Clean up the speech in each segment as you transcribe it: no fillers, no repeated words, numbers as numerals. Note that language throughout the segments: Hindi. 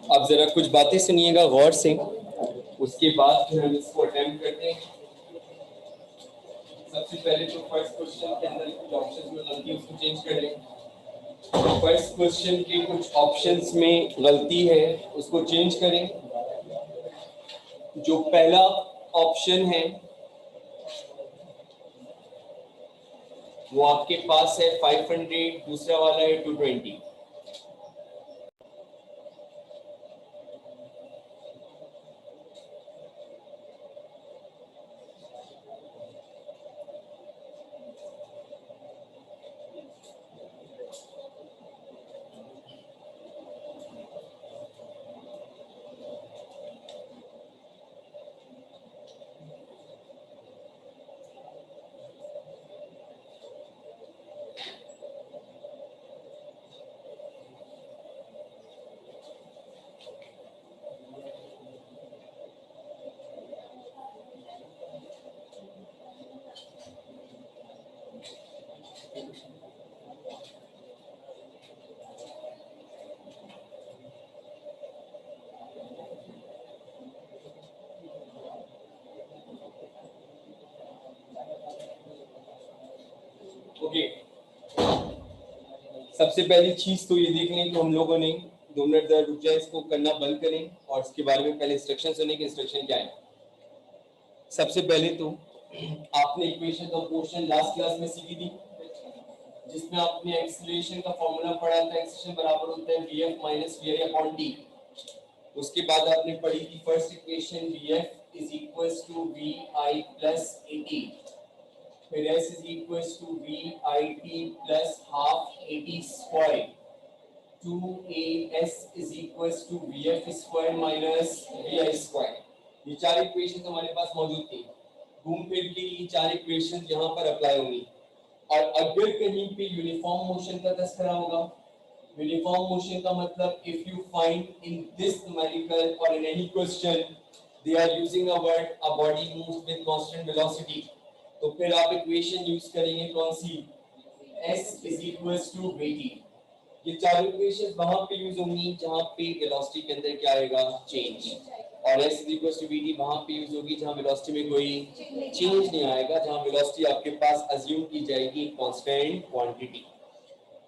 आप जरा कुछ बातें सुनिएगा गौर से, उसके बाद फिर हम इसको अटेम्प्ट करते हैं। सबसे पहले तो फर्स्ट क्वेश्चन के अंदर कुछ ऑप्शंस में गलती है उसको चेंज कर लें। फर्स्ट क्वेश्चन के कुछ ऑप्शंस में गलती है उसको चेंज करें। जो पहला ऑप्शन है वो आपके पास है 500, दूसरा वाला है 220। ओके, सबसे पहली चीज तो ये देख लें कि हम लोगों ने 2 मिनट जरा रुक जाए, इसको करना बंद करें और इसके बारे में पहले इंस्ट्रक्शन सुने कि इंस्ट्रक्शन क्या है। सबसे पहले तो आपने इक्वेशन का पोर्शन लास्ट क्लास में सीखी थी जिसमें आपने एक्सीलरेशन का फॉर्मूला पढ़ा था। एक्सीलरेशन बराबर होता है vf minus vi upon T. उसके बाद आपने पढ़ी थी first equation vf is equals to vi plus at, फिर s is equals to vit plus half at square, 2as is equals to vf square minus vi square. ये चार इक्वेशन हमारे पास मौजूद थी। घूम फिर के ये चार इक्वेशन यहाँ पर अप्लाई होंगी। और अगर कहीं पे यूनिफॉर्म मोशन का तस्करा होगा, यूनिफॉर्म मोशन का मतलब if you find in this numerical और in any question they are using a word a body moves with constant velocity, तो फिर आप इक्वेशन यूज करेंगे कौन सी, s is equals to vt। ये चार इक्वेशन वहां पे यूज होंगी जहां पे वेलोसिटी के अंदर क्या आएगा, चेंज, और s is equals to vt वहां पे यूज होगी जहां वेलोसिटी में कोई चेंज नहीं आएगा, जहां वेलोसिटी आपके पास अज्यूम की जाएगी कांस्टेंट क्वांटिटी।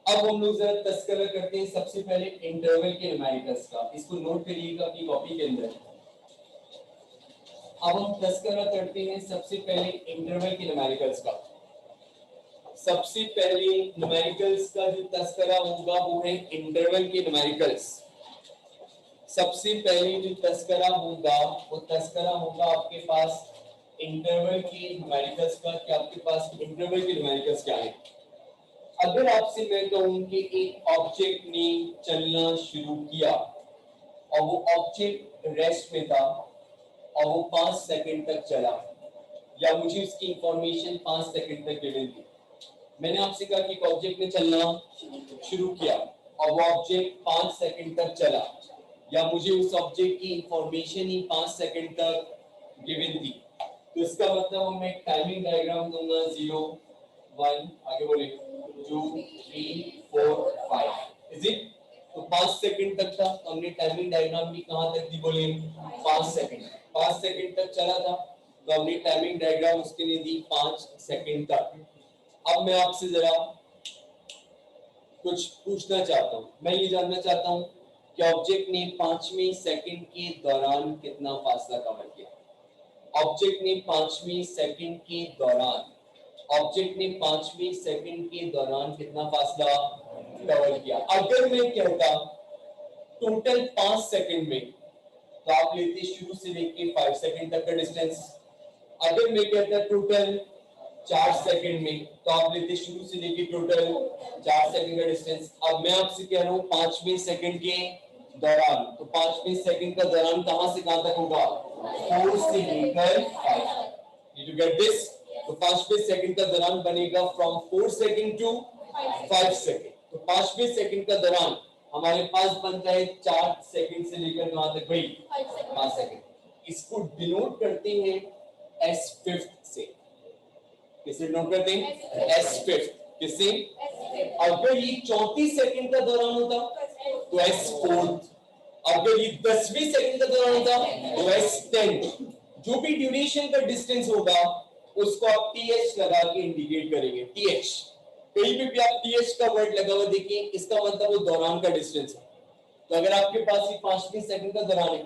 अब हम लोग जरा तस्करा करते हैं सबसे पहले इंटरवल के न्यूमेरिकल्स का। इसको नोट करिएगा अपनी कॉपी के अंदर। अब हम तस्करा करते हैं सबसे पहले इंटरवल के न्यूमेरिकल्स का। सबसे पहले न्यूमेरिकल्स का जो तस्करा होगा वो है इंटरवल के न्यूमेरिकल्स। सबसे पहले जो तस्करा होगा वो तस्करा होगा आपके पास इंटरवल के न्यूमेरिकल्स का, कि आपके पास इंटरवल के न्यूमेरिकल्स क्या है। अगर आपसे मैं कहूं कि एक ऑब्जेक्ट ने चलना शुरू किया और वो ऑब्जेक्ट रेस्ट में था और वो 5 सेकंड तक चला, या मुझे उसकी इंफॉर्मेशन 5 सेकंड तक गिवन थी। मैंने आपसे कहा कि एक ऑब्जेक्ट ने चलना शुरू किया और वो ऑब्जेक्ट 5 सेकंड तक चला, या मुझे उस ऑब्जेक्ट की इंफॉर्मेशन ही 5 सेकंड तक गिवन थी, तो इसका मतलब मैं एक टाइमिंग डायग्राम दूंगा 0 1 आगे बोले 2 3 4 5 इज इट। तो 5 सेकंड तक था, तो हमने टाइमिंग डायग्राम भी कहां तक दी, बोले 5 सेकंड। 5 सेकंड तक चला था तो हमने टाइमिंग डायग्राम उसके लिए दी 5 सेकंड तक। अब मैं आपसे जरा कुछ पूछना चाहता हूं। मैं ये जानना चाहता हूं कि ऑब्जेक्ट ने 5वें सेकंड के दौरान कितना फासला कवर किया। ऑब्जेक्ट ने 5वें सेकंड के दौरान ऑब्जेक्ट ने 5वें सेकंड के दौरान कितना फासला कवर किया। अगर मैं कहता टोटल 5 सेकंड में, तो आप लेते शुरू से लेके 5 सेकंड तक का डिस्टेंस। अगर मैं कहता टोटल 4 सेकंड में, तो आप लेते शुरू से लेके टोटल 4 सेकंड का डिस्टेंस। अब मैं आपसे कह रहा हूँ 5वें सेकंड के दौरान, तो 5वें सेकंड का दौरान कहां से कहां तक होगा, 4 से लेकर 5। Did you get this? तो 5वें सेकंड का दौरान बनेगा फ्रॉम 4 सेकंड टू 5 सेकंड। तो 5वें सेकंड का दौरान हमारे पास बनता है 4 सेकंड से लेकर कहां तक भाई, 5 सेकंड। इसको डिनोट करते हैं s5 से। किसे डिनोट करते हैं, s5। किसे, अगर ये 34 सेकंड का दौरान होता तो S4। अगर ये 10वें सेकंड का दौरान होता तो S10। जो भी ड्यूरेशन का डिस्टेंस होगा उसको आप TH लगा के इंडिकेट करेंगे। TH कहीं भी आप TH का वर्ड लगा हुआ देखिए, इसका मतलब वो दौरान का डिस्टेंस है। तो अगर आपके पास ये 5वें सेकंड का दौरान है,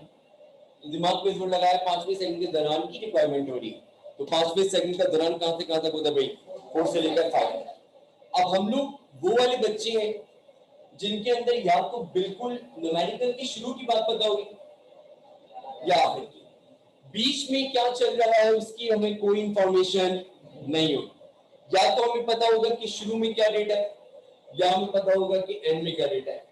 दिमाग पे जोर लगाया 5वें सेकंड के दौरान की रिक्वायरमेंट हो रही है, तो 5वें सेकंड का दौरान कहां से कहां तक होता है भाई? 4 से लेकर 5। अब हम लोग वो वाले बच्चे हैं जिनके अंदर या तो बिल्कुल न्यूमेरिकल की शुरू की बात पता होगी या आखिर की, बीच में क्या चल रहा है उसकी हमें कोई इंफॉर्मेशन नहीं होगी। या तो हमें पता होगा कि शुरू में क्या डेटा है, या हमें पता होगा कि एंड में क्या डेटा है।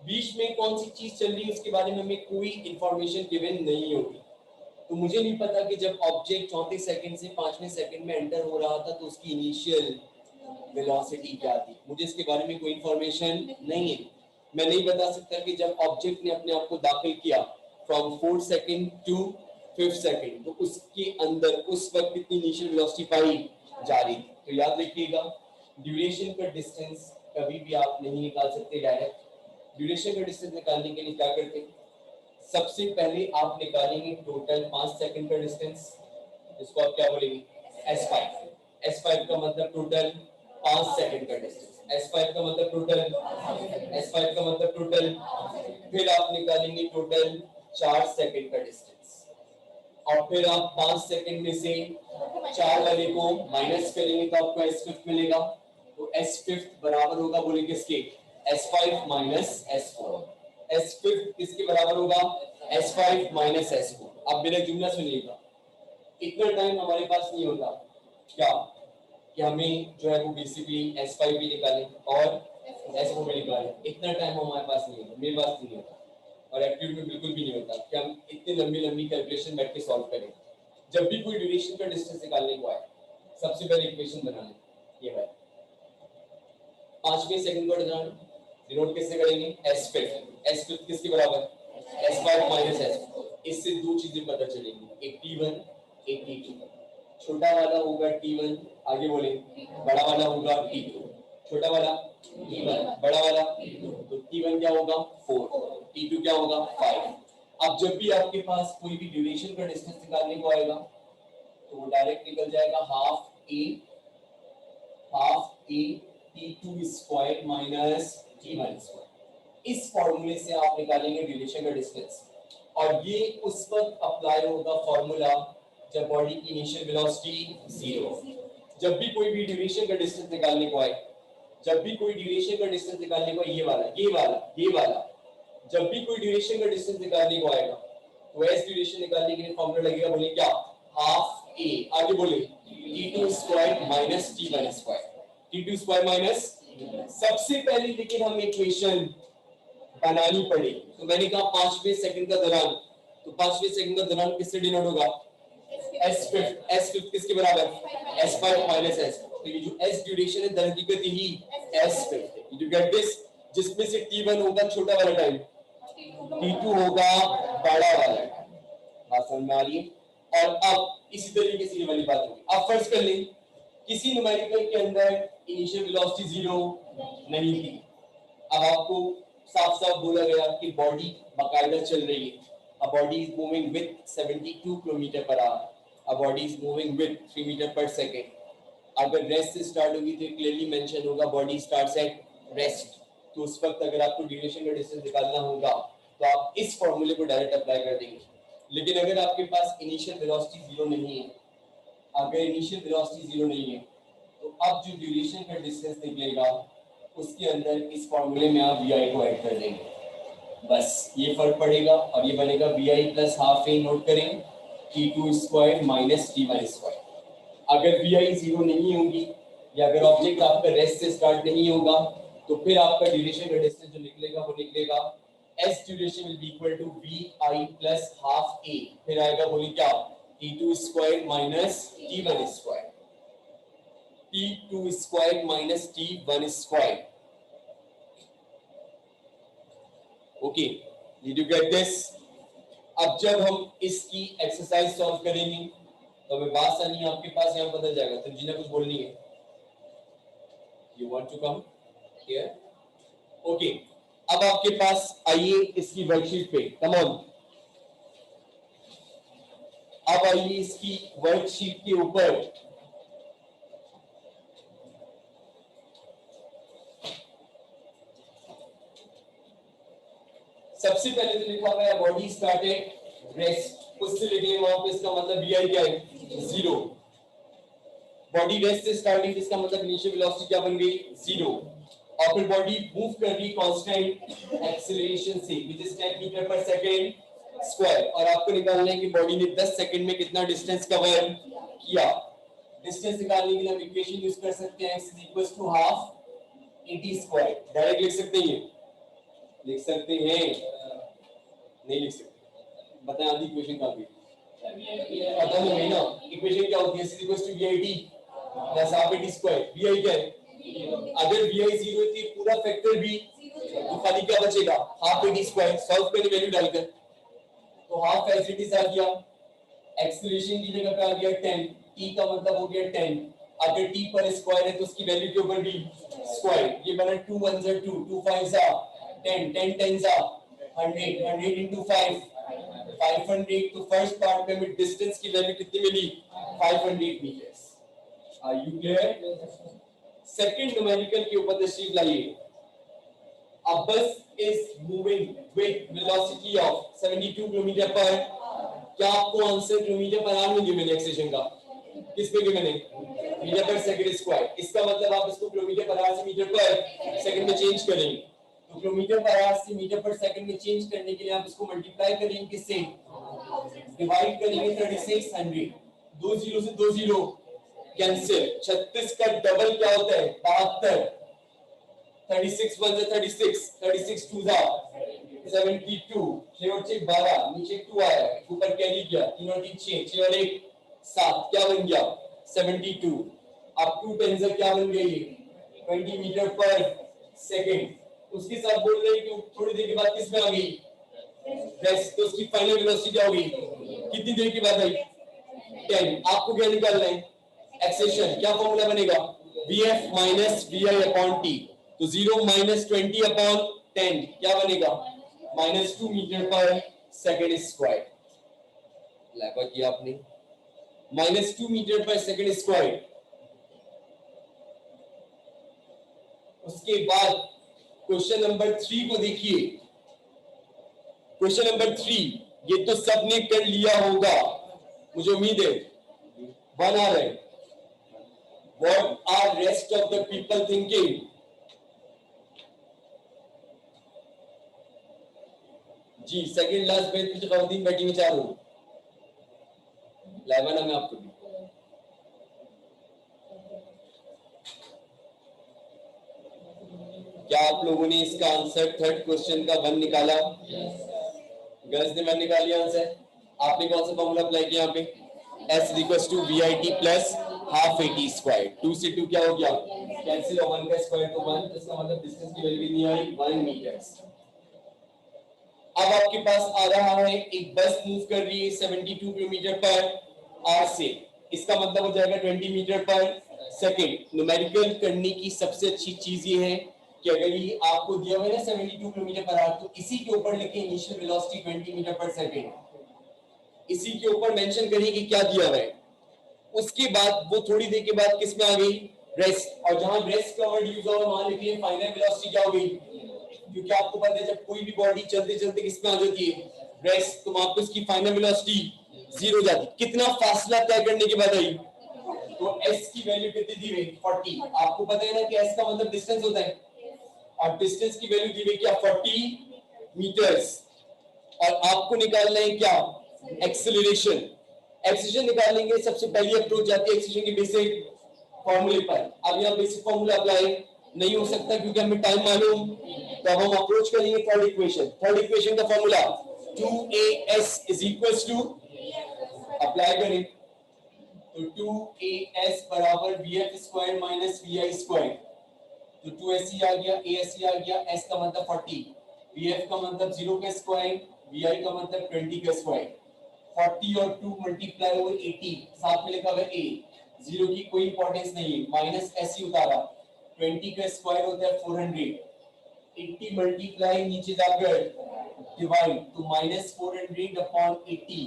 बीच में कौन सी चीज चल रही है उसके बारे में हमें कोई इंफॉर्मेशन गिवन नहीं होगी। तो मुझे नहीं पता कि जब ऑब्जेक्ट 34 सेकंड से 5वें सेकंड में एंटर हो रहा था तो उसकी इनिशियल वेलोसिटी क्या थी, मुझे इसके बारे में कोई इंफॉर्मेशन नहीं है। मैं नहीं बता सकता कि जब ऑब्जेक्ट ने अपने आप को दाखिल किया from 4 second to 5th second तो उसके अंदर उस वक्त कितनी इनिशियल वेलोसिटी पाई जा रही थी। तो याद रखिएगा, ड्यूरेशन का डिस्टेंस कभी भी आप नहीं निकाल सकते डायरेक्ट। ड्यूरेशन का डिस्टेंस निकालने के लिए क्या करते हैं, सबसे पहले आप निकालेंगे टोटल 5 सेकंड का डिस्टेंस, इसको आप क्या बोलेंगे? S5। S5 का मतलब टोटल 5 सेकंड का डिस्टेंस। S5 का मतलब टोटल, S5 का मतलब टोटल। फिर आप निकालेंगे टोटल 4 सेकंड का डिस्टेंस, और फिर आप 5 सेकंड में से 4 वाले को माइनस करेंगे तो आपको S5 मिलेगा। तो S5 बराबर होगा बोले किसके? S5 minus S4। S5 किसके बराबर होगा? S5 minus S4। अब मेरा जुमला सुनिएगा, इतना टाइम हमारे पास नहीं होता क्या कि हमें जो है वो बेसिकली S5 भी निकालें और S4 भी निकालें। इतना टाइम हमारे पास नहीं होता, मेरे पास नहीं होता, और एप्टीट्यूड में बिल्कुल भी नहीं होता कि हम इतनी लंबी लंबी कैलकुलेशन बैठ के सॉल्व करें। जब भी कोई ड्यूरेशन का डिस्टेंस निकालने को आए, सबसे पहले इक्वेशन बना लें। ये भाई 5वें सेकंड का डिनोट किससे करेंगे? S5। S5 किसके बराबर? S5 minus S4। इससे दो चीजें पता चलेंगी, एक T1 एक T2। छोटा वाला होगा T1, आगे बोले, बड़ा वाला होगा T2। छोटा वाला T1, बड़ा वाला T2। तो T1 क्या होगा? 4, T2 क्या होगा? 5। अब जब भी आपके पास कोई भी ड्यूरेशन का डिस्टेंस निकालने को आएगा तो वो डायरेक्ट निकल जाएगा हाफ ए T2 square minus T1 square. इस फॉर्मूले से आप निकालेंगे ड्यूरेशन का डिस्टेंस, और ये उस वक्त अप्लाई होगा फॉर्मूला जब बॉडी की इनिशियल वेलोसिटी 0। जब भी कोई भी ड्यूरेशन का डिस्टेंस निकालने को आए, जब भी कोई ड्यूरेशन का डिस्टेंस निकालने को, ये वाला जब भी कोई ड्यूरेशन का डिस्टेंस निकालने को आएगा तो एस ड्यूरेशन निकालने के लिए फॉर्मूला लगेगा, बोले क्या? हाफ ए, आगे बोले T2 square minus T1 square. T2 square minus, सबसे पहले लेकिन हम इक्वेशन बनानी पड़ेगी। तो मैंने कहा 5वें सेकंड का दौरान, तो 5वें सेकंड का दौरान किससे डिनोट होगा? S5 किसके बराबर? S5 minus S। तो ये जो S ड्यूरेशन है दर हकीकत ही S5। यू गेट दिस, जिसमें से T1 होगा छोटा वाला टाइम, T2 होगा बड़ा वाला टाइम। बात समझ में आ रही है? और अब इसी तरीके से ये वाली बात होगी। अब फर्ज कर लें किसी न्यूमेरिकल के अंदर इनिशियल वेलोसिटी 0 नहीं थी। अब आपको साफ साफ बोला गया कि बॉडी बाकायदा चल रही है, a body is moving with 72 kilometre per hour, a body is moving with 3 metre per second. अगर रेस्ट से स्टार्ट होगी तो क्लियरली मेंशन होगा बॉडी स्टार्ट्स एट रेस्ट। तो उस वक्त अगर आपको ड्यूरेशन का डिस्टेंस निकालना होगा तो आप इस फॉर्मूले को डायरेक्ट अप्लाई कर देंगे। लेकिन अगर आपके पास इनिशियल वेलोसिटी 0 नहीं है, अगर इनिशियल वेलोसिटी 0 नहीं है, तो अब जो ड्यूरेशन का डिस्टेंस निकलेगा उसके अंदर इस फॉर्मूले में आप vi को ऐड कर देंगे। बस ये फर्क पड़ेगा और ये बनेगा vi प्लस हाफ ए, नोट करें, T2 square minus T1 square. अगर vi 0 नहीं होगी या अगर ऑब्जेक्ट आपका रेस्ट से स्टार्ट नहीं होगा तो फिर आपका ड्यूरेशन का डिस्टेंस जो निकलेगा वो निकलेगा s duration will be equal to vi plus half a, फिर आएगा बोलिए क्या? T2 square minus T1 square. T2 square minus T1 square. Okay, did you get this? अब जब हम इसकी एक्सरसाइज सॉल्व करेंगे तो हमें बात आनी आपके पास यहाँ बदल जाएगा। तो जिन्हें कुछ बोलनी है, you want to come here? Okay, अब आपके पास आइए इसकी वर्कशीट पे, कम ऑन। अब आइए इसकी वर्कशीट के ऊपर सबसे पहले तो लिखा हुआ है बॉडी स्टार्टेड रेस्ट, उससे लेके वहां पे इसका मतलब vi क्या है, 0। बॉडी रेस्ट से स्टार्टिंग, इसका मतलब इनिशियल वेलोसिटी क्या बन गई, 0। और फिर बॉडी मूव कर रही कांस्टेंट एक्सीलरेशन से which is 10 metre per second square. और आपको निकालना है कि बॉडी ने 10 सेकंड में कितना डिस्टेंस कवर किया। डिस्टेंस निकालने के लिए हम इक्वेशन यूज कर सकते हैं, x equals to half at square. Direct लिख सकते हैं, लिख सकते हैं, नहीं लिख सकते, बताएं आधी इक्वेशन का भी पता नहीं ना। इक्वेशन क्या होती है, x equals to vit plus half at square. vi क्या है, अगर vi 0 थी पूरा फैक्टर भी तो खाली क्या बचेगा, हाफ at स्क्वायर। सॉल्व करने वैल्यू डालकर तो हाफ एज इट इज आ गया, एक्सीलरेशन की जगह पे आ गया 10, t का मतलब हो गया 10। अगर t पर स्क्वायर है तो उसकी वैल्यू के ऊपर भी स्क्वायर। ये बना 2 1 जा 2, 2 5 जा 10, 10 10 जा 100, 100 into 5 500। तो फर्स्ट पार्ट में हमें डिस्टेंस की वैल्यू कितनी मिली, 500 metres. Are you clear? Second numerical के ऊपर तशरीफ लाइए। A bus is moving with velocity of 72 kilometre पर। क्या आपको आंसर किलोमीटर पर आवर में गिवन है एक्सेशन का, किस पे गिवन है, मीटर पर सेकंड स्क्वायर। इसका मतलब आप इसको किलोमीटर पर आवर से मीटर पर सेकंड में चेंज करेंगे। तो किलोमीटर पर आवर से मीटर पर सेकंड में चेंज करने के लिए आप इसको मल्टीप्लाई करेंगे किससे, डिवाइड करेंगे 3600। दो जीरो से दो जीरो कैंसिल। 36 का डबल क्या होता है, 72। 36 1 से 36, 36 2 जा 72, 6 और 6 12, नीचे 2 आया, ऊपर कैरी किया, 3 और 3 6, 6 और 1 7, क्या बन गया 72। अब 2 10 से क्या बन गई 20 मीटर पर सेकंड। उसके साथ बोल रहे हैं कि थोड़ी देर के बाद किस में आ गई, रेस्ट। तो उसकी फाइनल वेलोसिटी क्या होगी, कितनी देर के बाद आई, 10। आपको क्या निकालना है, एक्सेलेरेशन। क्या फॉर्मूला बनेगा, vf minus vi upon t। तो 0 माइनस 20 अपॉन 10 क्या बनेगा, minus 2 metre per second square. लगा किया आपने, minus 2 metre per second square. उसके बाद क्वेश्चन नंबर 3 को देखिए। क्वेश्चन नंबर 3 ये तो सबने कर लिया होगा मुझे उम्मीद है, 1 आ रहा है। What are rest of the people thinking? जी सेकंड लास्ट बेंच पे खातून बैठी हुई चारों, लाइवा नाम है आपको भी। क्या आप लोगों ने इसका आंसर थर्ड क्वेश्चन का 1 निकाला? गर्ल्स ने 1 निकाल लिया आंसर। आपने कौन सा फॉर्मूला अप्लाई किया यहाँ पे, s equals to vit plus half at square. 2 से 2 क्या हो गया, कैंसिल। और 1 का स्क्वायर तो 1, तो इसका मतलब डिस्टेंस की वैल्यू नहीं आई, 1 मीटर्स। अब आपके पास आ रहा है एक बस मूव कर रही है 72 किलोमीटर पर आवर से। इसका मतलब हो जाएगा 20 मीटर पर सेकंड। न्यूमेरिकल करने की सबसे अच्छी चीज ये है कि अगर ये आपको दिया हुआ है ना 72 किलोमीटर पर आवर, तो इसी के ऊपर लिखे initial velocity 20 metre per second. इसी के ऊपर मेंशन करिए कि क्या दिया हुआ है। उसके बाद वो थोड़ी देर के बाद किस में आ गई, रेस्ट। और जहां रेस्ट का वर्ड यूज हुआ वहां लिखिए फाइनल वेलोसिटी क्या हो गई, क्योंकि आपको पता है जब कोई भी बॉडी चलते चलते किस में आ जाती है, रेस्ट, तो वहां पे उसकी फाइनल वेलोसिटी 0 हो जाती। कितना फासला तय करने के बाद आई, तो s की वैल्यू कितनी दी हुई, 40। आपको पता है ना कि s का मतलब डिस्टेंस होता है, और डिस्टेंस की वैल्यू दी हुई क्या, 40 मीटर्स। और आपको निकालना है क्या, एक्सीलरेशन। एक्सीलरेशन निकालेंगे, सबसे पहली अप्रोच जाती है एक्सीलरेशन के बेसिक फॉर्मूले पर। अब यहाँ बेसिक फॉर्मूला अप्लाई नहीं हो सकता क्योंकि हमें टाइम मालूम, तो अब हम अप्रोच करेंगे थर्ड इक्वेशन। थर्ड इक्वेशन का formula 2as is equals to, apply करें तो 2as बराबर vf square minus vi square. तो 2s ही आ गया, as ही आ गया, s का मतलब 40, vf का मतलब 0 का स्क्वायर, vi का मतलब 20 का स्क्वायर। 40 और 2 मल्टीप्लाई ओवर 80, साथ में लिखा हुआ a, 0 की कोई इंपॉर्टेंस नहीं है, माइनस s ही उतारा। 20 का स्क्वायर होता है 400, 80 मल्टीप्लाई नीचे जाकर डिवाइड, तो -400 अपॉन 80,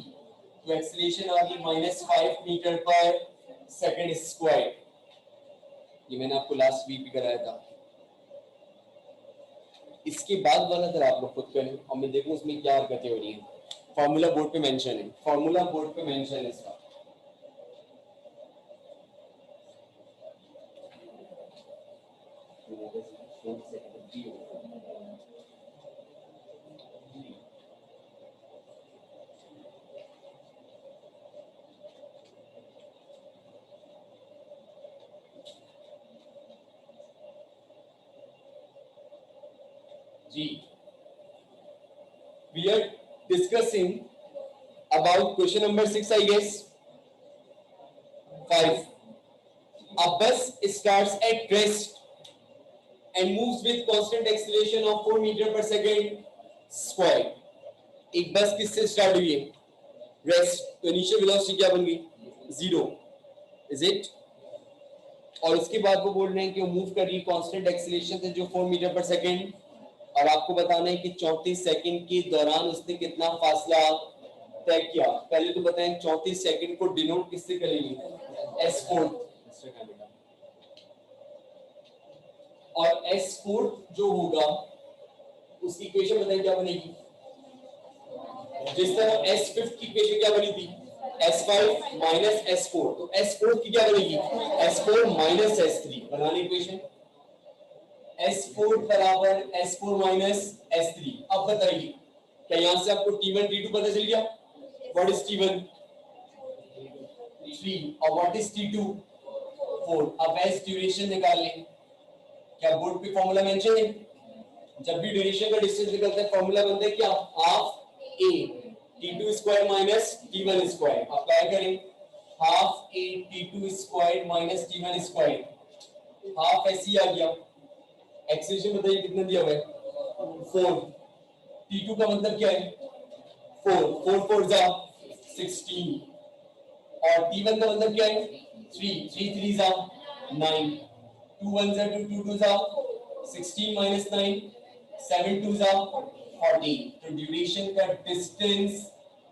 तो एक्सीलरेशन आ गई -5 मीटर पर सेकंड स्क्वायर। ये मैंने आपको लास्ट वीक भी कराया था। इसके बाद वाला तरह आप लोग खुद करें और मैं देखूं उसमें क्या हरकतें हो रही हैं। फॉर्मूला बोर्ड पे मेंशन है, फॉर्मूला बोर्ड पे मेंशन है इसका। जी, we are discussing about question number 6, I guess 5. A bus starts at rest and moves with constant acceleration of 4 meter per second square. एक बस किससे स्टार्ट हुई है? रेस्ट, तो इनिशियल वेलोसिटी क्या बन गई? 0, इज इट? और उसके बाद वो बोल रहे हैं कि वो मूव कर रही है कांस्टेंट एक्सीलरेशन से जो 4 मीटर पर सेकंड, और आपको बताना है कि 34 सेकंड के दौरान उसने कितना फासला तय किया। पहले तो बताएं 34 सेकंड को डिनोट किससे करेंगे? s4, और s4 जो होगा उसकी इक्वेशन बताएं क्या बनेगी? जिस तरह s5 की इक्वेशन क्या बनी थी? s5 माइनस s4, तो s4 की क्या बनेगी? s4 minus s3। बनानी इक्वेशन s4 बराबर s4 माइनस s3। अब बताइए क्या यहां से आपको t1 t2 पता चल गया? What is t1? 3, और व्हाट इज t2? 4। अब s ड्यूरेशन निकाल लें। क्या बोर्ड पे फॉर्मूला मेंशन है? जब भी ड्यूरेशन का डिस्टेंस निकलता है फॉर्मूला बनता है क्या? Half a t2 square minus t1 square. Apply करें, half a t2 square minus t1 square, half ऐसे आ गया। एक्सेलरेशन बताइए कितना दिया हुआ है? 4। t2 का मतलब क्या है? 4, 4 4 जा 16, और t1 का मतलब क्या है? 3, 3 3 जा 9, 2 1 जा 2, 2 2 जा 16 माइनस 9, 7 2 जा 40। तो ड्यूरेशन का डिस्टेंस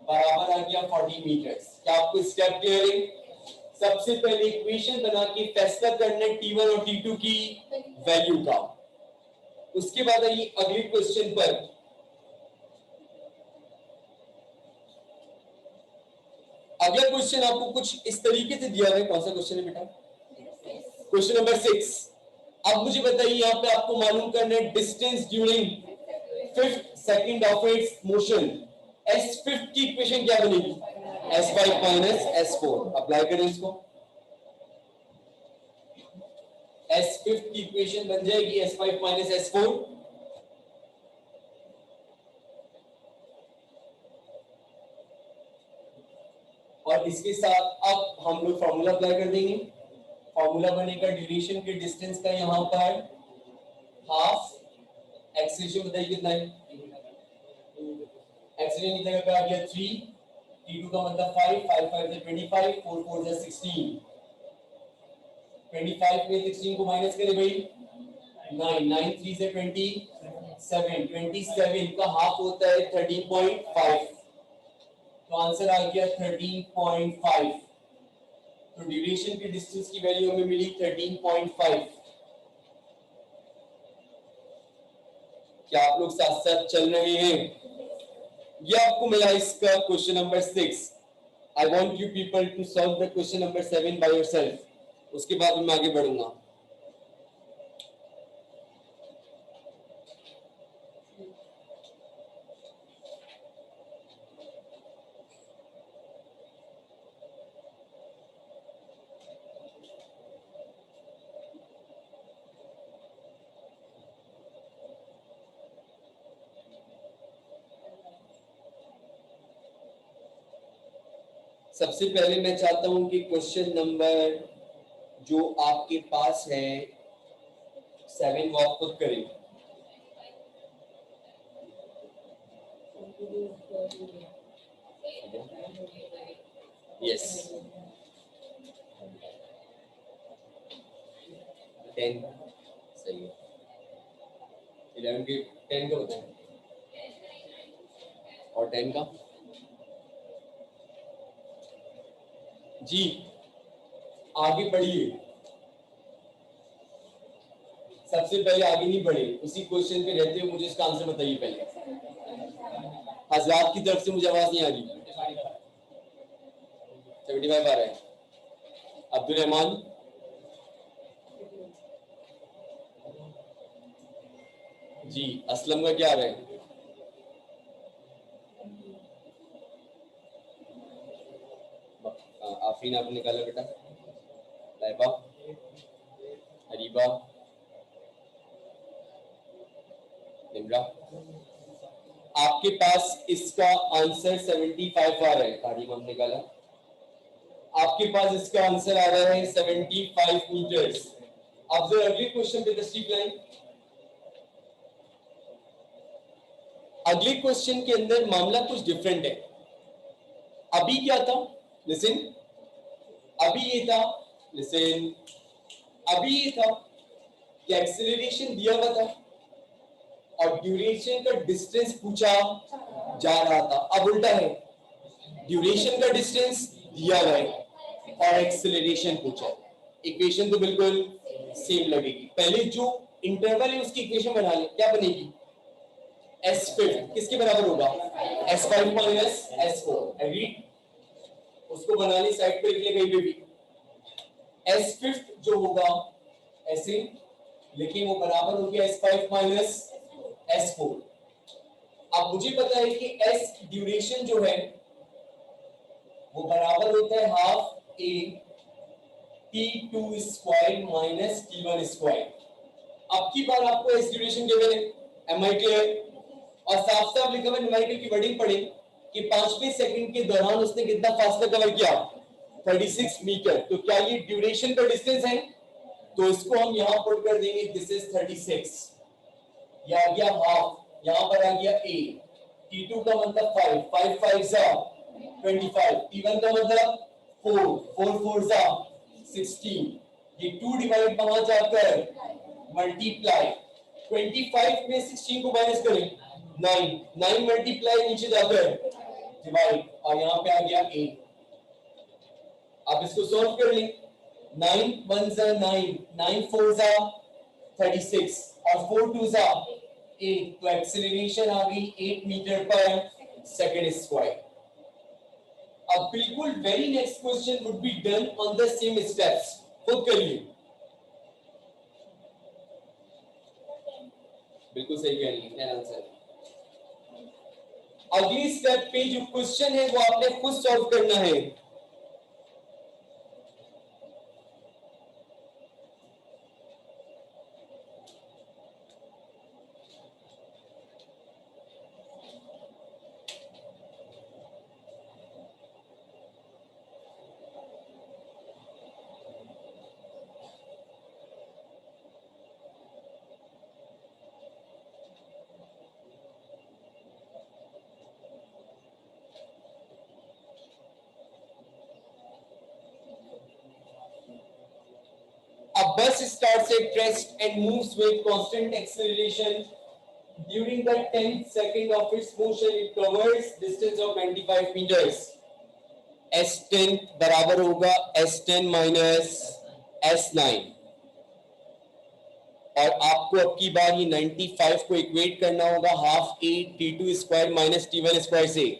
बराबर आ गया 40 मीटर्स। क्या आपको स्टेप क्लियर है? सबसे पहले इक्वेशन बना के फैसला करना t1 और t2 की वैल्यू का। उसके बाद आइए अगले क्वेश्चन पर। अगला क्वेश्चन आपको कुछ इस तरीके से दिया हुआ है। कौन सा क्वेश्चन है बेटा? Question number 6। अब मुझे बताइए यहाँ पे आपको मालूम करना है distance during 5th second of its motion. s5 की इक्वेशन क्या बनेगी? s5 minus s4। अप्लाई करें इसको। s5 की इक्वेशन बन जाएगी s5 माइनस s4। और इसके साथ अब हम लोग फॉर्मूला अप्लाई कर देंगे। फॉर्मूला बनेगा ड्यूरेशन के डिस्टेंस का यहाँ पर हाफ, एक्सीलरेशन बताइए कितना है? एक्सीलरेशन की जगह पे आ गया 3, t2 का मतलब 5, 5 5 से 25, 4 4 से 16, 25 में 16 को माइनस करें भाई 9, 9 3 से 27, 27 का हाफ होता है 13.5, तो आंसर आ गया 13.5। तो ड्यूरेशन के डिस्टेंस की वैल्यू हमें मिली 13.5। क्या आप लोग साथ साथ चल रहे हैं? ये आपको मिला इसका question number 6। I want you people to solve the question number 7 by yourself. उसके बाद मैं आगे बढ़ूंगा। सबसे पहले मैं चाहता हूं कि क्वेश्चन नंबर जो आपके पास है 7 वो आप खुद करें। यस, 10 सही है, 11 के 10 का होता है और 10 का जी आगे बढ़िए। सबसे पहले आगे नहीं बढ़े, उसी क्वेश्चन पे रहते हो, मुझे इसका आंसर बताइए पहले। हजरात की तरफ से मुझे आवाज नहीं आ रही। 75 आ रहा है। अब्दुल रहमान जी, असलम का क्या आ रहा है? आफरीन आपने निकाला बेटा, लाइबा, हरीबा, निमरा। आपके पास इसका आंसर 75 आ रहा है। तारीम हमने निकाला, आपके पास इसका आंसर आ रहा है 75 मीटर्स। अब जो अगले क्वेश्चन पे तशरीफ लाएं। अगले क्वेश्चन के अंदर मामला कुछ डिफरेंट है। अभी क्या था, लिसन, अभी ये था, लिसन, अभी ये था कि एक्सेलरेशन दिया हुआ था और ड्यूरेशन का डिस्टेंस पूछा जा रहा था। अब उल्टा है, ड्यूरेशन का डिस्टेंस दिया हुआ है और एक्सेलरेशन पूछा है। इक्वेशन तो बिल्कुल सेम लगेगी। पहले जो इंटरवल है उसकी इक्वेशन बना ले, क्या बनेगी? S5 किसके बराबर होगा? S5 minus S4। एग्री? उसको बनाने साइड पे लिख ले कहीं पे भी। S5 जो होगा ऐसे, लेकिन वो बराबर हो गया S5 माइनस S4। अब मुझे पता है कि S ड्यूरेशन जो है वो बराबर होता है हाफ ए T2 square minus T1 square. अब की बार आपको एस ड्यूरेशन गिवन है, एम आई क्लियर? और साफ साफ लिखा हुआ न्यूमेरिकल की वर्डिंग पढ़े कि 5वें सेकंड के दौरान उसने कितना फासला कवर किया? 36 मीटर। तो क्या ये ड्यूरेशन का डिस्टेंस है? तो इसको हम यहां पुट कर देंगे, दिस इज 36। ये आ गया हाफ, यहां पर आ गया ए। T2 का मतलब 5, 5 5 जा 25, T1 का मतलब 4, 4 4 जा 16। ये 2 डिवाइड वहां जाकर मल्टीप्लाई, 25 में 16 को माइनस करें 9, 9 मल्टीप्लाई नीचे जाकर डिवाइड, और यहां पे आ गया 8। अब इसको सॉल्व कर लें। 9 1 जा 9, 9 4 जा 36 और 4 2 जा 8। तो एक्सेलरेशन आ गई 8 मीटर पर सेकंड स्क्वायर। अब बिल्कुल very next question would be done on the same steps. खुद करिए। बिल्कुल सही कह रही है आंसर। अगली स्टेप पे जो क्वेश्चन है वो आपने खुद सॉल्व करना है। A bus starts at rest and moves with constant acceleration. During the 10th second of its motion, it covers distance of 95 meters. S10 बराबर होगा S10 माइनस S9। और आपको अब की बार ये 95 को इक्वेट करना होगा हाफ ए T2 square minus T1 square से।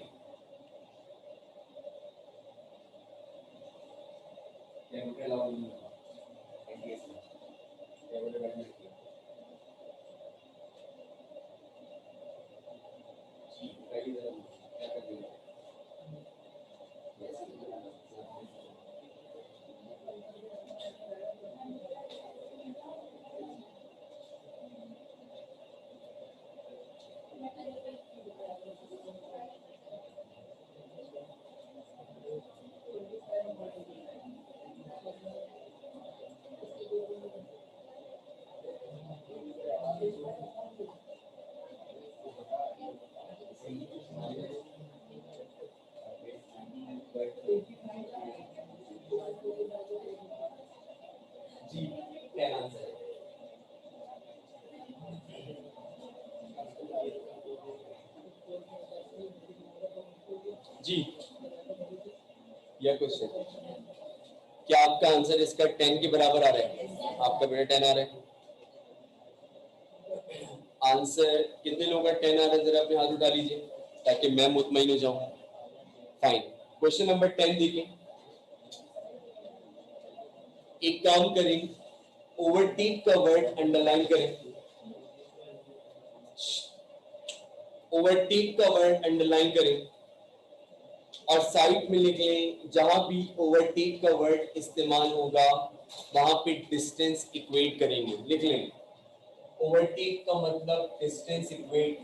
जी, क्या आंसर है? जी यह क्वेश्चन, क्या आपका आंसर इसका 10 के बराबर आ रहा है? आपका बेटा 10 आ रहा है। आंसर कितने लोगों का 10 आ रहा है, जरा अपने हाथ उठा लीजिए ताकि मैं मुतमईन हो जाऊं। फाइन, क्वेश्चन नंबर 10 देखिए। एक काम करें, ओवरटेक का वर्ड अंडरलाइन करें, ओवरटेक का वर्ड अंडरलाइन करें और साइड में लिख लें जहां भी ओवरटेक का वर्ड इस्तेमाल होगा वहां पे डिस्टेंस इक्वेट करेंगे। लिख लें, ओवरटेक का मतलब डिस्टेंस इक्वेट,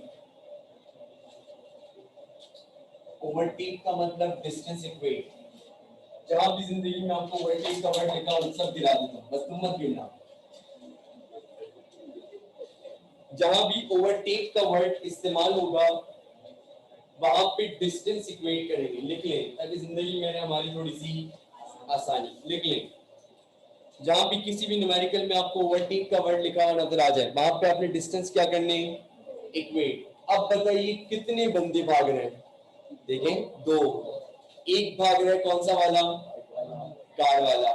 ओवरटेक का मतलब डिस्टेंस इक्वेट। जहां भी जिंदगी में आपको ओवरटेक का वर्ड लिखा हो सब गिरा दूंगा, बस तुम मत गिरना। जहां भी ओवरटेक का वर्ड इस्तेमाल होगा वहां पे डिस्टेंस इक्वेट करेंगे। लिख लें ताकि जिंदगी में हमारी थोड़ी सी आसानी। लिख लें, जहां भी किसी भी न्यूमेरिकल में आपको ओवरटेक का वर्ड लिखा हुआ नजर आ जाए वहां पे आपने डिस्टेंस क्या करने, इक्वेट। अब बताइए कितने बंदे भाग रहे हैं? देखें, दो। एक भाग रहा है कौन सा वाला, कार वाला,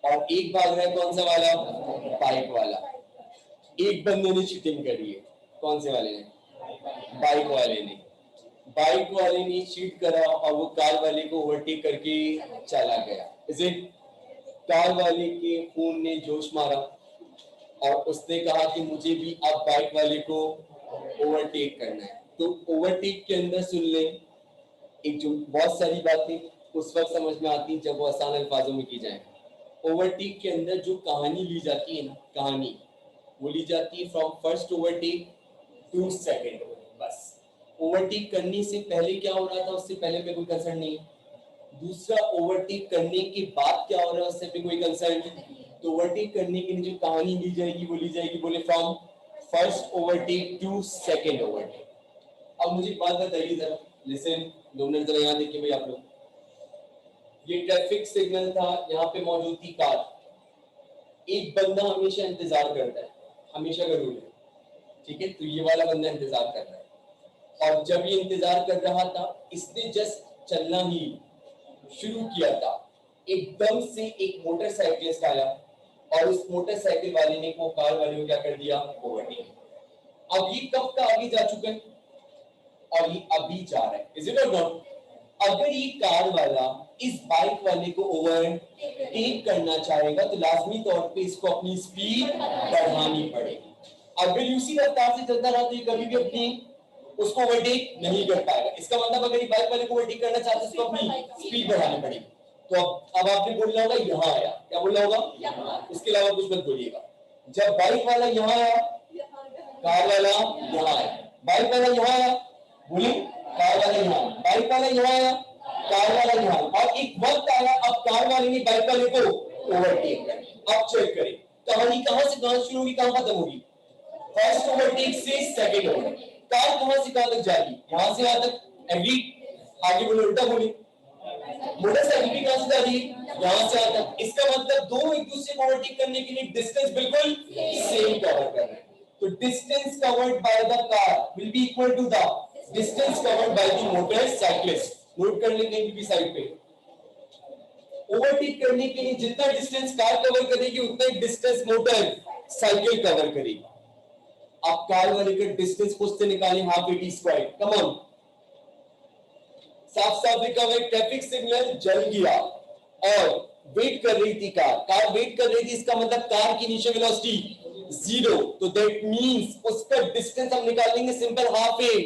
और एक भाग रहा है कौन सा वाला, बाइक वाला। एक बंदे ने चीटिंग करी है, कौन से वाले ने, बाइक वाले ने। बाइक वाले ने चीट करा और वो कार वाले को ओवरटेक करके चला गया। इसे कार वाले के खून ने जोश मारा और उसने कहा कि मुझे भी अब बाइक वाले को ओवरटेक करना है। तो ओवरटेक के अंदर सुन लें, एक जो बहुत सारी बातें उस वक्त समझ में आती जब वो आसान अल्फाजों में की जाए। ओवरटेक के अंदर जो कहानी ली जाती है ना, कहानी वो ली जाती है from first overtake to second. बस ओवरटेक करने से पहले क्या हो रहा था उससे पहले पे कोई कंसर्न नहीं है। दूसरा, ओवरटेक करने के बाद क्या हो रहा है उससे भी कोई कंसर्न नहीं। तो ओवरटेक करने के लिए जो कहानी ली जाएगी वो ली जाएगी, बोले from first overtake to second overtake. अब मुझे बात बताइए जरा, लिसन, 2 मिनट जरा यहाँ देखिए भाई आप लोग। ये ट्रैफिक सिग्नल था, यहाँ पे मौजूद थी कार। एक बंदा हमेशा इंतजार करता है, हमेशा का रूल है, ठीक है? तो ये वाला बंदा इंतजार कर रहा है और जब ये इंतजार कर रहा था इसने जस्ट चलना ही शुरू किया था, एकदम से एक मोटरसाइकिलिस्ट आया और उस मोटरसाइकिल वाले ने वो कार वाले को क्या कर दिया, ओवरटेक। अब ये कब का आगे जा चुका है और ये अभी जा रहा है, इज इट और नॉट? अगर ये कार वाला इस बाइक वाले को ओवरटेक करना चाहेगा तो लाजमी तौर पे इसको अपनी स्पीड बढ़ानी पड़ेगी। अगर उसी रफ्तार से चलता रहा तो ये कभी भी अपनी उसको ओवरटेक नहीं कर पाएगा। इसका मतलब अगर ये बाइक वाले को ओवरटेक करना चाहता है उसको अपनी स्पीड बढ़ानी पड़ेगी। तो अब आपने बोलना होगा यहाँ आया, क्या बोलना होगा, इसके अलावा कुछ मत बोलिएगा। जब बाइक वाला यहाँ आया, कार वाला यहाँ आया, बाइक वाला यहाँ आया, बोलिए, कार वाला यहाँ, बाइक वाला यहाँ आया, कार वाला यहाँ, और एक वक्त आया अब कार वाले ने बाइक वाले को ओवरटेक कर। अब चेक करें कहानी कहां से कहां शुरू होगी, कहां खत्म होगी? फर्स्ट ओवरटेक से सेकंड ओवरटेक। कार कहां से कहां तक जाएगी, यहां से यहां तक, एग्री? आगे बोले, उल्टा बोले, मोटरसाइकिल भी कहां से जा रही है, यहां से यहां तक। इसका मतलब दोनों एक दूसरे को ओवरटेक करने के लिए डिस्टेंस बिल्कुल सेम कवर कर रहे हैं। तो distance covered by the car will be equal to the distance covered by the motorcyclist. Note कर लेंगे भी साइड पे। ओवरटेक करने के लिए जितना डिस्टेंस कार कवर करेगी उतना ही डिस्टेंस मोटर साइकिल कवर करेगी। आप कार वाले का डिस्टेंस खुद से निकालें, half eighty square. Come on, साफ साफ लिखा हुआ है ट्रैफिक सिग्नल जल गया और वेट कर रही थी कार, कार वेट कर रही थी, इसका मतलब कार की इनिशियल वेलोसिटी 0। तो दैट मींस उसका डिस्टेंस हम निकालेंगे simple half A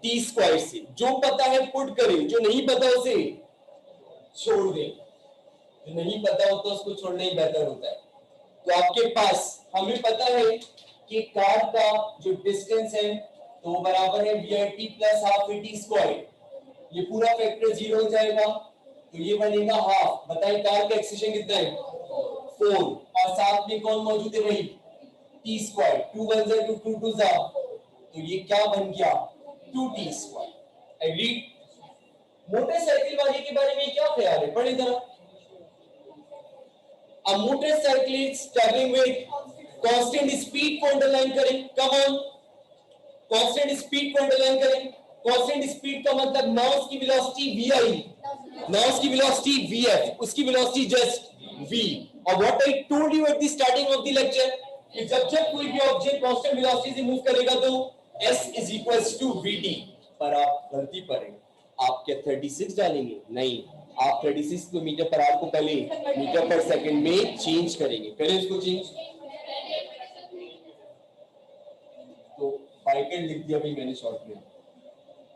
T square से। जो पता है पुट करें, जो नहीं पता उसे छोड़ दें। जो नहीं पता होता उसको छोड़ना ही बेहतर होता है। तो आपके पास, हमें पता है कि कार का जो डिस्टेंस है तो बराबर है V I T plus half A T square. ये पूरा फैक्टर 0 हो जाएगा तो ये बनेगा हाफ। बताइए कार का एक्सेशन कितना है, 4, और साथ में कौन मौजूद है भाई, टी स्क्वायर। 2 1 जा 2 2 2 जा, तो ये क्या बन गया, 2t स्क्वायर। एग्री? मोटरसाइकिल वाले के बारे में क्या ख्याल है, पढ़े जरा। A motorcycle is traveling with constant speed को अंडरलाइन करें। कम ऑन, कांस्टेंट स्पीड को अंडरलाइन करें। कांस्टेंट स्पीड का मतलब ना उसकी वेलोसिटी vi, ना उसकी वेलोसिटी vf, उसकी वेलोसिटी जस्ट v। और what I told you at the starting of the lecture कि जब जब कोई भी ऑब्जेक्ट कांस्टेंट वेलोसिटी से मूव करेगा तो s is equals to vt। पर आप गलती करेंगे, आप क्या 36 डालेंगे? नहीं, आप 36 किलोमीटर पर आवर को पहले मीटर पर सेकंड में चेंज करेंगे। करें इसको चेंज, तो बाइकल लिख दिया भाई मैंने शॉर्ट में।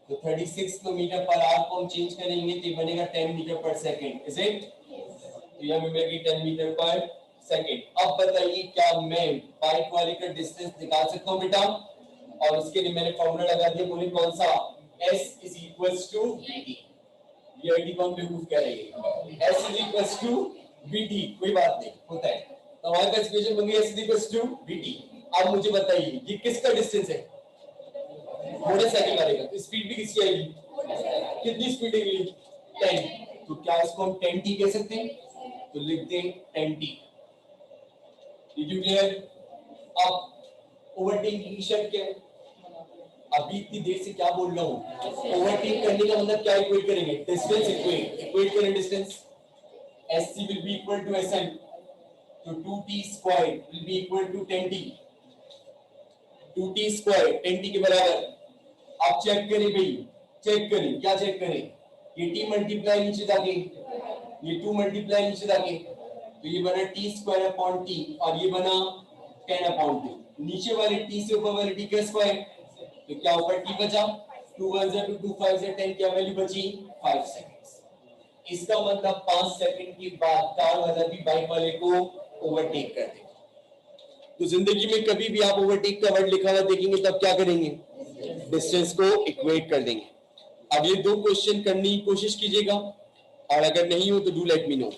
तो 36 किलोमीटर पर आवर को हम चेंज करेंगे तो ये बनेगा 10 metre per second, is it? तो यह मिलेगी 10 मीटर पर सेकंड। अब बताइए क्या मैं बाइक वाले का डिस्टेंस निकाल सकता हूं बेटा? और उसके लिए मैंने फॉर्मूला लगा दिया, बोले कौन सा? s is equals to vt। वीआईडी को हम बेवकूफ करेंगे, s is equals to vt, कोई बात नहीं, होता है। तो हमारे पास इक्वेशन बन गई s is equals to vt। अब मुझे बताइए ये किसका डिस्टेंस है? मोटरसाइकिल वाले का। स्पीड भी किसकी आएगी? कितनी स्पीड है? 10। तो क्या इसको हम 10t कह सकते हैं? तो लिख दें 10t। Did you clear? अब ओवरटेक की शर्त क्या है? अभी इतनी देर से क्या बोल रहा हूं? ओवरटेक करने का मतलब क्या इक्वेट करेंगे? डिस्टेंस इक्वेट करें distance. sc will be equal to sm, तो 2t squared will be equal to 10t। 2t squared 10t के बराबर। आप चेक करें भाई, चेक करें, क्या चेक करें? ये t मल्टीप्लाई नीचे जाके, ये 2 मल्टीप्लाई नीचे जाके, तो ये बना t स्क्वायर अपॉन t और ये बना 10 अपॉन 2। नीचे वाले t से ऊपर वाले t का स्क्वायर, तो क्या ऊपर t बचा? 2 1 से 2 2 5 से 10, क्या वैल्यू बची? 5 सेकंड्स। इसका मतलब 5 सेकंड के बाद कार वाला भी बाइक वाले को ओवरटेक कर देगा। तो जिंदगी में कभी भी आप ओवरटेक का वर्ड लिखा हुआ देखेंगे तब क्या करेंगे? डिस्टेंस को इक्वेट कर देंगे। अब ये दो क्वेश्चन करने की कोशिश कीजिएगा और अगर नहीं हो तो डू लेट मी नो।